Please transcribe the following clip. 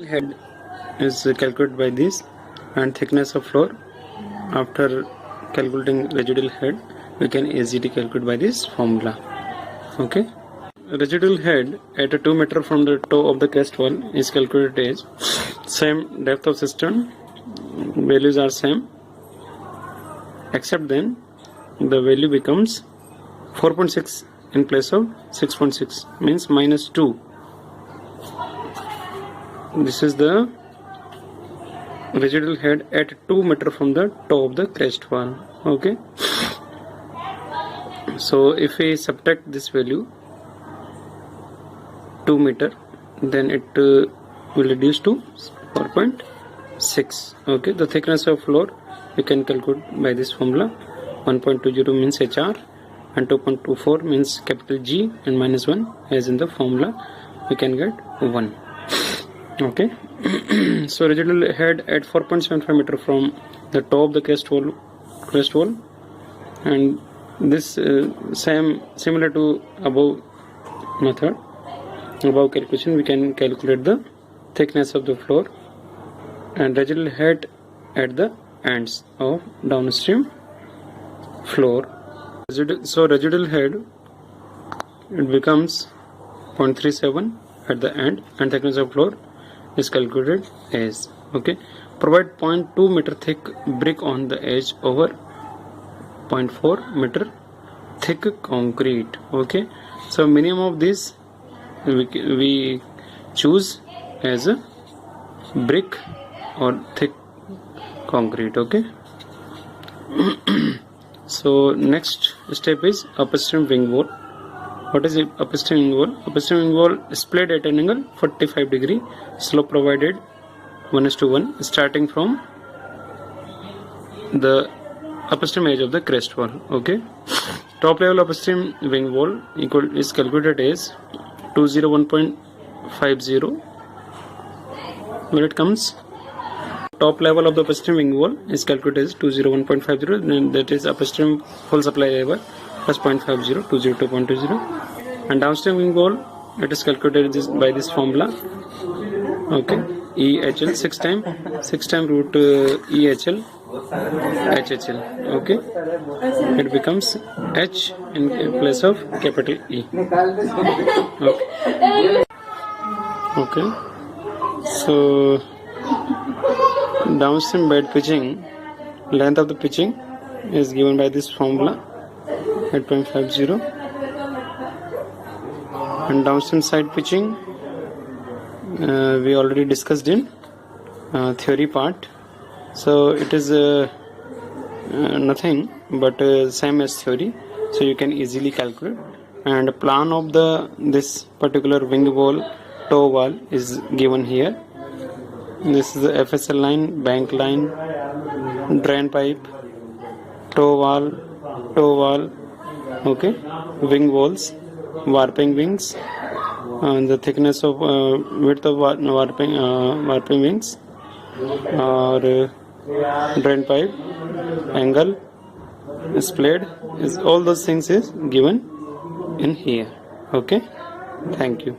Head is calculated by this, and thickness of floor. After calculating residual head, we can easily calculate by this formula. Okay. Residual head at 2 meter from the toe of the crest wall is calculated as same depth of cistern, values are same, except then the value becomes 4.6 in place of 6.6, means -2. This is the residual head at 2 meter from the toe of the crest wall. Okay. So if we subtract this value 2 meter, then it will reduce to 4.6. Okay. The thickness of floor we can calculate by this formula. 1.20 means HR and 2.24 means capital G and -1, as in the formula we can get 1. Okay. So residual head at 4.75 meter from the top of the crest wall, and this similar to above method, above calculation, we can calculate the thickness of the floor and residual head at the ends of downstream floor. So residual head, it becomes 0.37 at the end, and thickness of floor is calculated as, okay, provide 0.2 meter thick brick on the edge over 0.4 meter thick concrete. Okay, so minimum of this we choose as a brick or thick concrete. Okay. So next step is upstream wing wall. What is upstream wing wall? Upstream wing wall split at an angle 45 degree, slope provided 1:1, starting from the upstream edge of the crest wall. Okay. Top level upstream wing wall is calculated as 201.50. When it comes, top level of the upstream wing wall is calculated as 201.50, and that is upstream full supply level plus 0.50, 202.20, and downstream wing wall, it is calculated by this formula. Okay, EHL 6 times root EHL HHL. Okay, it becomes H in place of capital E. Okay. So downstream bed pitching, length of the pitching is given by this formula at 0.50, and downstream side pitching we already discussed in theory part. So it is nothing but same as theory, so you can easily calculate. And plan of this particular wing wall, toe wall is given here. This is the FSL line, bank line, drain pipe, toe wall, okay, wing walls, warping wings, and the thickness of width of warping wings, or drain pipe, angle, splayed, is all those things is given in here. Okay, thank you.